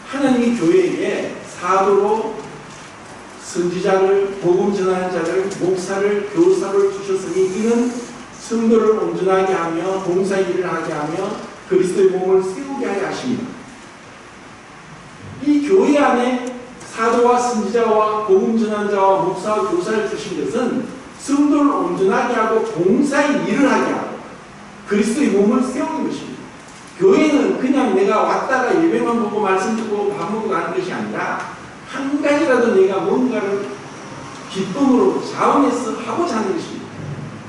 하나님이 교회에게 사도로 선지자를 복음 전하는 자를 목사를 교사를 주셨으니 이는 성도를 온전하게 하며 봉사의 일을 하게 하며 그리스도의 몸을 세우게 하여 하십니다. 이 교회 안에 사도와 선지자와 복음 전하는 자와 목사와 교사를 주신 것은 성도를 온전하게 하고 봉사의 일을 하게 하고 그리스도의 몸을 세우는 것입니다. 교회는 그냥 내가 왔다가 예배만 보고 말씀 듣고 밥 먹고 가는 것이 아니라 한 가지라도 내가 뭔가를 기쁨으로 자원해서 하고자 하는 것입니다.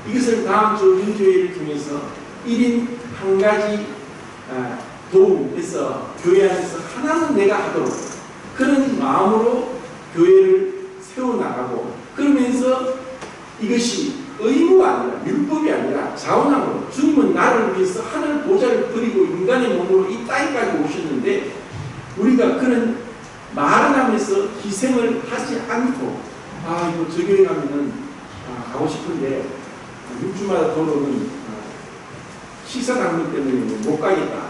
이것을 다음 주 윤조회를 통해서 1인 한 가지 도움에서 교회 안에서 하나는 내가 하도록 그런 마음으로 교회를 세워나가고 그러면서 이것이 의무가 아니라 율법이 아니라 자원함으로 주님은 나를 위해서 하늘 보좌를 버리고 인간의 몸으로 이 땅까지 오셨는데 우리가 그런 말을 하면서 희생을 하지 않고 이거 저 교회 가면은 가고 싶은데 6주마다 도로는 식사 당국 때문에 못 가겠다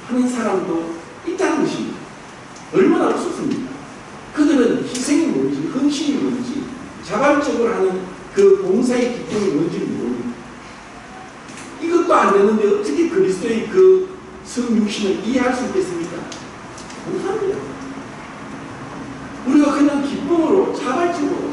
하는 사람도 있다는 것입니다. 얼마나 없었습니까? 그들은 희생이 뭔지 헌신이 뭔지 자발적으로 하는 그 봉사의 기쁨이 뭔지 모릅니다. 이것도 안 되는데 어떻게 그리스도의 그 성육신을 이해할 수 있겠습니까? 못합니다. 우리가 그냥 기쁨으로 자발적으로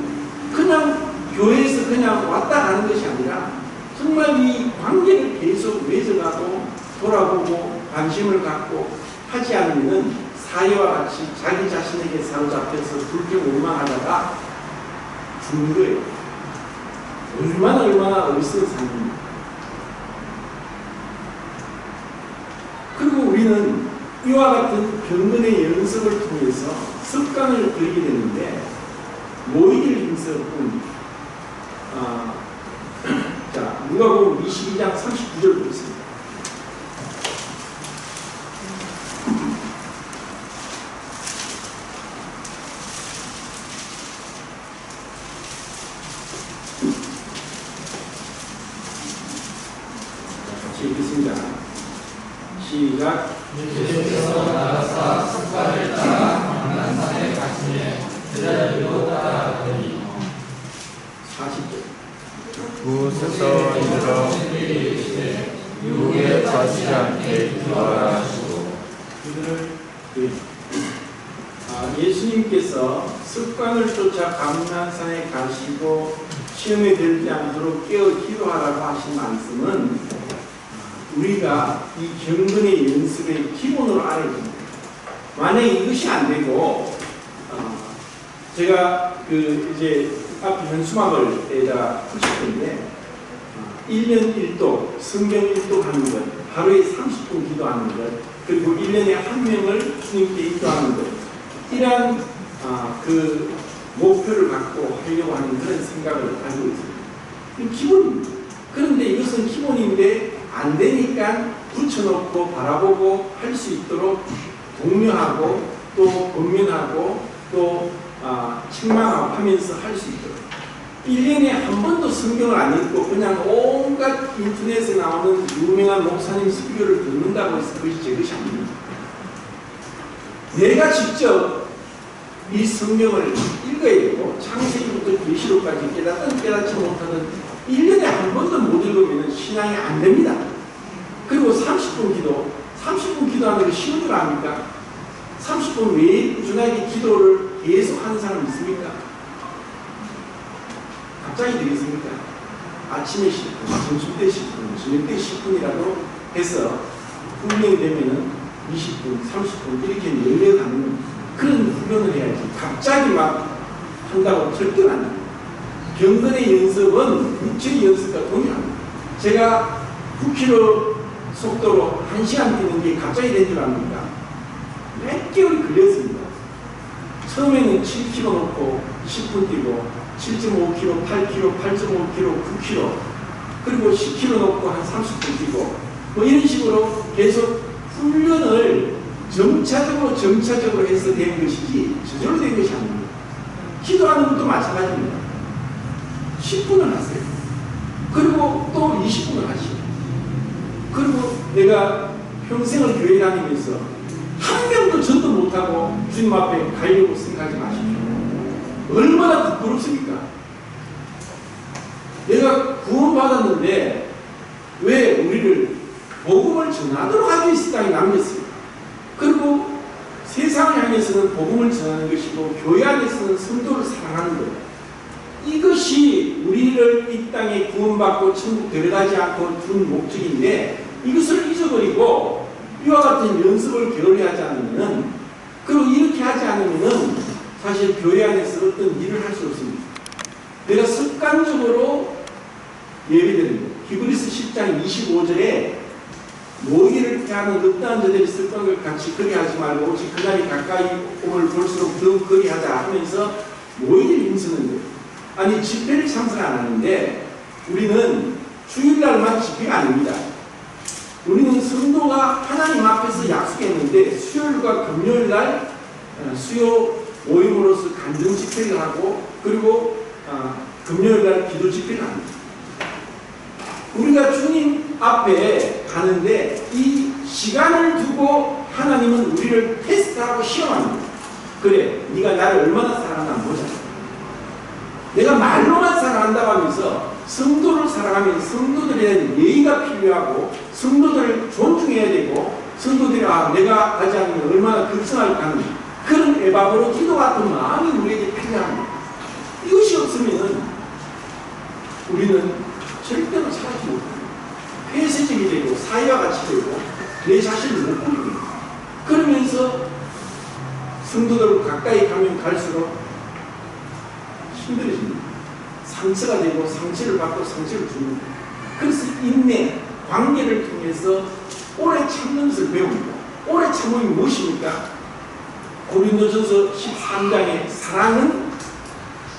그냥 교회에서 그냥 왔다 가는 것이 아니라 정말 이 관계를 계속 맺어가고 돌아보고 관심을 갖고 하지 않으면 사회와 같이 자기 자신에게 사로잡혀서 불평불만하다가 죽는 거예요. 얼마나 어리석은 삶입니다. 그리고 우리는 이와 같은 경건의 연습을 통해서 습관을 들이게 되는데 모이기를 힘쓸 뿐. 자, 누가복음 22장 39절 보겠습니다. 같이 읽겠습니다. 시작. 예수께서 나가사 습관을 따라 강난산에 가시니 제자들도 따라가더니 40절. 그곳에서 이르러 유혹에 빠지지 않게 기도하라 하시고 예수님께서 습관을 쫓아 감난산에 가시고 시험에 들지 않도록 깨어 기도하라고 하신 말씀은 우리가 이 경건의 연습의 기본으로 알아야 됩니다. 만약에 이것이 안 되고 제가 이제 앞에 현수막을에다 붙였는데 1년 1도, 성경 1도 하는 것, 하루에 30분 기도하는 것, 그리고 1년에 한 명을 주님께 인도하는 것, 이러한 그 목표를 갖고 하려고 하는 그런 생각을 가지고 있습니다. 이 기본입니다. 그런데 이것은 기본인데 안 되니까 붙여놓고 바라보고 할 수 있도록 독려하고 또 권면하고 또 책망하고 하면서 할 수 있도록 1년에 한 번도 성경을 안 읽고 그냥 온갖 인터넷에 나오는 유명한 목사님 설교를 듣는다고 해서 그것이 제 것이 아닙니다. 내가 직접 이 성경을 읽어야 되고 창세기부터 계시록까지 깨닫든 깨닫지 못하든 1년에 한 번도 못 읽으면 신앙이 안 됩니다. 그리고 30분 기도, 30분 기도하는 게 쉬운 줄 압니까? 30분 외에 꾸준하게 기도를 계속 하는 사람 있습니까? 갑자기 되겠습니까? 아침에 10분, 점심 때 10분, 저녁 때 10분이라도 해서 훈련이 되면은 20분, 30분 이렇게 늘려가는 그런 훈련을 해야지. 갑자기 막 한다고 절대 안 돼요. 경건의 연습은 육체의 연습과 동일합니다. 제가 9km 속도로 1시간 뛰는 게 갑자기 된 줄 압니까? 몇 개월이 걸렸습니다. 처음에는 7km 놓고 10분 뛰고 7.5km, 8km, 8.5km, 9km 그리고 10km 놓고 한 30분 뛰고 뭐 이런 식으로 계속 훈련을 점차적으로 해서 된 것이지 저절로 된 것이 아닙니다. 기도하는 것도 마찬가지입니다. 10분을 하세요. 그리고 또 20분을 하시고 그리고 내가 평생을 교회 다니면서 한 명도 전도 못하고 주님 앞에 가려고 생각하지 마십시오. 얼마나 부끄럽습니까? 내가 구원받았는데 왜 우리를 복음을 전하도록 하기 위해서 땅에 남겼습니까? 그리고 세상을 향해서는 복음을 전하는 것이고 교회 안에서는 성도를 사랑하는 것. 이것이 우리를 이 땅에 구원받고 천국 데려가지 않고 준 목적인데 이것을 잊어버리고 이와 같은 연습을 게을리하지 않으면 그리고 이렇게 하지 않으면 사실 교회 안에서 어떤 일을 할 수 없습니다. 내가 습관적으로 예배드리는 것. 히브리서 10장 25절에 모이기를 피하는 어떠한 자들이 습관을 같이 그리하지 말고 오직 그날이 가까이 오을 볼수록 더욱 그리하자 하면서 모이기를 힘쓰는 거예요. 아니 집회를 참석 안 하는데 우리는 주일날만 집회가 아닙니다. 우리는 성도가 하나님 앞에서 약속했는데 수요일과 금요일날 수요 모임으로서 간증 집회를 하고 그리고 금요일날 기도 집회를 합니다. 우리가 주님 앞에 가는데 이 시간을 두고 하나님은 우리를 테스트하고 시험합니다. 그래, 네가 나를 얼마나 사랑하나 보자. 내가 말로만 사랑한다고 하면서 성도를 사랑하면 성도들에 대한 예의가 필요하고 성도들을 존중해야 되고 성도들이 내가 하지 않으면 얼마나 극성할까 하는 그런 에바브로 기도 같은 마음이 우리에게 필요합니다. 이것이 없으면 우리는 절대로 살지 못합니다. 폐쇄적이 되고 사회와 같이 되고 내 자신을 못 보게 됩니다. 그러면서 성도들을 가까이 가면 갈수록 힘들어집니다. 상처가 되고 상처를 받고 상처를 줍니다. 그래서 인내, 관계를 통해서 오래 참는 것을 배웁니다. 오래 참음이 무엇입니까? 고린도전서 13장의 사랑은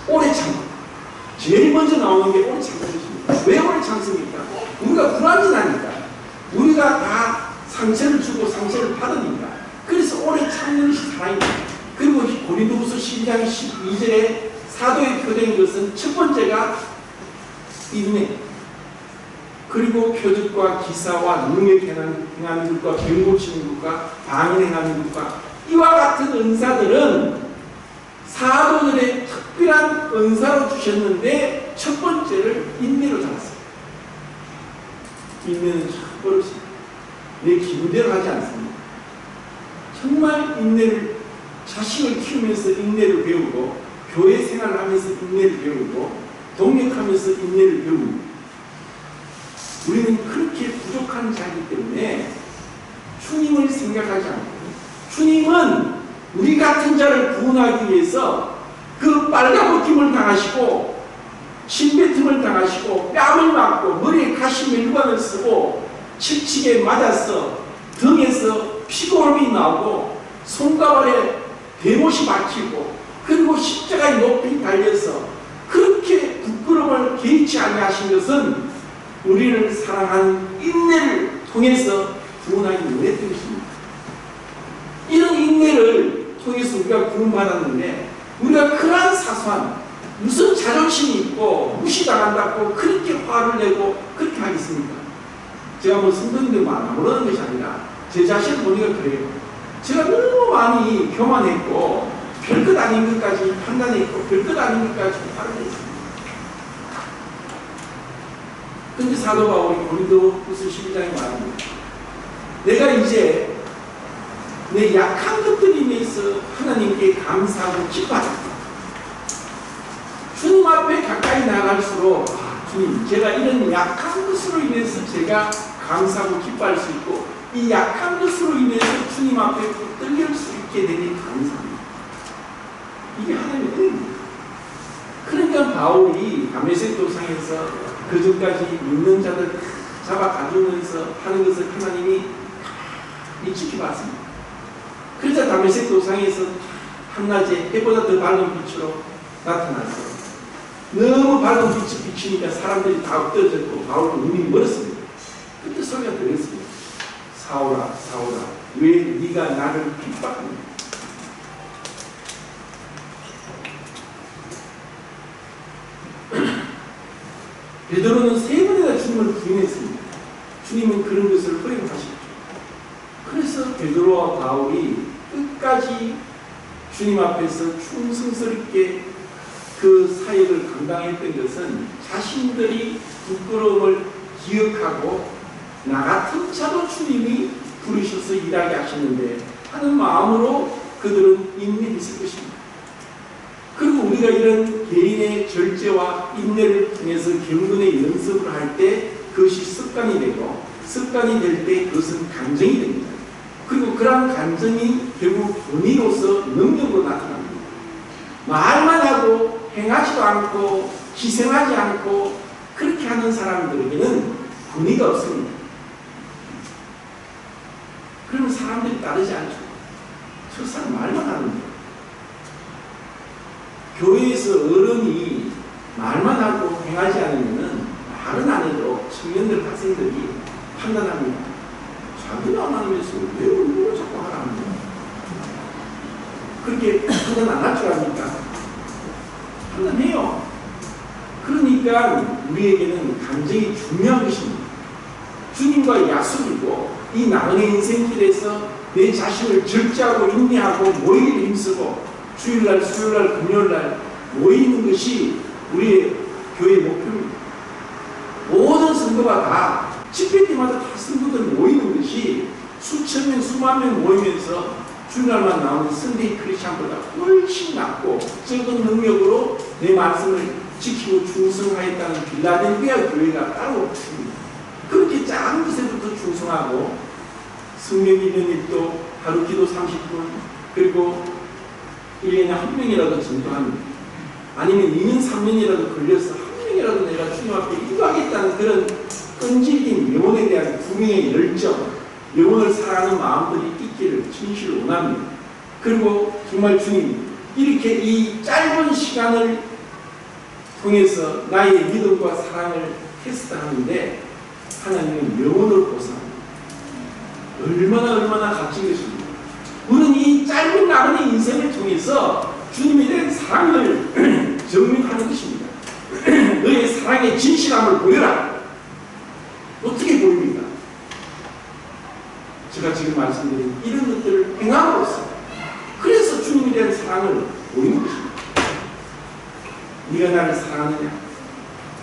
오래 참음. 제일 먼저 나오는 게 오래 참는 것입니다. 왜 오래 참습니까? 우리가 불완전하니까. 우리가 다 상처를 주고 상처를 받으니까. 그래서 오래 참는 것이 사랑입니다. 그리고 고린도후서 12장 12절에 사도의 표적인 것은 첫 번째가 인내, 그리고 표적과 기사와 능력 행하는 것과 병 고치는 것과 방언 행하는 것과 이와 같은 은사들은 사도들의 특별한 은사로 주셨는데 첫 번째를 인내로 잡았습니다. 인내는 참 어렵습니다. 내 기분대로 하지 않습니다. 정말 인내를 자식을 키우면서 인내를 배우고 교회 생활을 하면서 인내를 배우고 동역하면서 인내를 배웁니다. 우리는 그렇게 부족한 자이기 때문에 주님을 생각하지 않고 주님은 우리 같은 자를 구원하기 위해서 그 빨가벗김을 당하시고 침뱉음을 당하시고 뺨을 맞고 머리에 가시멜관을 쓰고 칙칙에 맞아서 등에서 피고름이 나오고 손과 발에 대못이 박히고 그리고 십자가에 높이 달려서 그렇게 부끄러움을 개의치 아니하신 것은 우리를 사랑하는 인내를 통해서 구원하기 위했던 것입니다. 이런 인내를 통해서 우리가 구원받았는데 우리가 그러한 사소한 무슨 자존심이 있고 무시당한다고 그렇게 화를 내고 그렇게 하겠습니까? 제가 뭐 성도님들만 모르는 것이 아니라 제 자신을 보니까 그래요. 제가 너무 많이 교만했고 별것 아닌 것까지 판단했고 별것 아닌 것까지 화를 냈습니다. 근데 사도 바울이 고린도후서 12장에 말합니다. 내가 이제 내 약한 것들에 인해서 하나님께 감사하고 기뻐하다. 주님 앞에 가까이 나갈수록 주님, 제가 이런 약한 것으로 인해서 제가 감사하고 기뻐할 수 있고 이 약한 것으로 인해서 주님 앞에 붙들릴 수 있게 되니 감사합니다. 이게 하나님의 은혜입니다. 그러니까 바울이 다메섹 도상에서 그전까지 믿는 자들 잡아 가두면서 하는 것을 하나님이 지켜봤습니다. 그래서 다메섹 도상에서 한낮에 해보다 더 밝은 빛으로 나타났어요. 너무 밝은 빛이 비치니까 사람들이 다 엎드려졌고 바울은 눈이 멀었습니다. 그때 소리가 들렸습니다. 사울아, 사울아, 왜 네가 나를 핍박하느냐? 베드로는 3번이나 주님을 부인했습니다. 주님은 그런 것을 허용하셨죠. 그래서 베드로와 바울이 끝까지 주님 앞에서 충성스럽게 그 사역을 감당했던 것은 자신들이 부끄러움을 기억하고 나 같은 자도 주님이 부르셔서 일하게 하시는데 하는 마음으로 그들은 인내했을 것입니다. 그리고 우리가 이런 개인의 절제와 인내를 통해서 경건의 연습을 할 때 그것이 습관이 되고 습관이 될 때 그것은 감정이 됩니다. 그리고 그러한 감정이 결국 권위로서 능력으로 나타납니다. 말만 하고 행하지도 않고 희생하지 않고 그렇게 하는 사람들에게는 권위가 없습니다. 그러면 사람들이 따르지 않죠. 저 사람 말만 하는 거예요. 교회에서 어른이 말만 하고 행하지 않으면 말은 안 해도 청년들, 학생들이 판단합니다. 자기가 안 하면서 왜 우리를 자꾸 하라는 거야? 그렇게 우리에게는 감정이 중요한 것입니다. 주님과의 약속이고 이 나그네 인생길에서 내 자신을 절제하고 인내하고 모이기를 힘쓰고 주일날, 수요일날, 금요일날 모이는 것이 우리의 교회 목표입니다. 모든 성도가 다 집회 때마다 다 성도들 모이는 것이 수천 명, 수만 명 모이면서 주일날만 나오는 선데이 크리스찬보다 훨씬 낫고 적은 능력으로 내 말씀을 지키고 충성하였다는 빌라델비아 교회가 따로 없습니다. 그렇게 작은 것에부터 충성하고 성령 읽는 일도 하루 기도 30분 그리고 1년에 한 명이라도 전도합니다. 아니면 2년 3년이라도 걸려서 한 명이라도 내가 주님 앞에 기도하겠다는 그런 끈질긴 영혼에 대한 구명의 열정, 영혼을 사랑하는 마음들이 있기를 진실로 원합니다. 그리고 정말 주님 이렇게 이 짧은 시간을 통해서 나의 믿음과 사랑을 테스트하는데 하나님은 영혼을 보상합니다. 얼마나 값진 것입니다. 우리는 이 짧은 나그네 인생을 통해서 주님에 대한 사랑을 증명하는 것입니다. 너의 사랑의 진실함을 보여라. 어떻게 보입니까? 제가 지금 말씀드린 이런 것들을 행함으로써 그래서 주님에 대한 사랑을 보이는 것입니다. 네가 나를 사랑하느냐?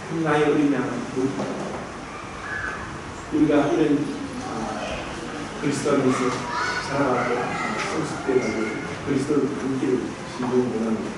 그럼 나의 어린 양을 보여주라. 우리가 이런 그리스도 안에서 살아가고 성숙되어가고 그리스도를 닮기를 신봉 원합니다.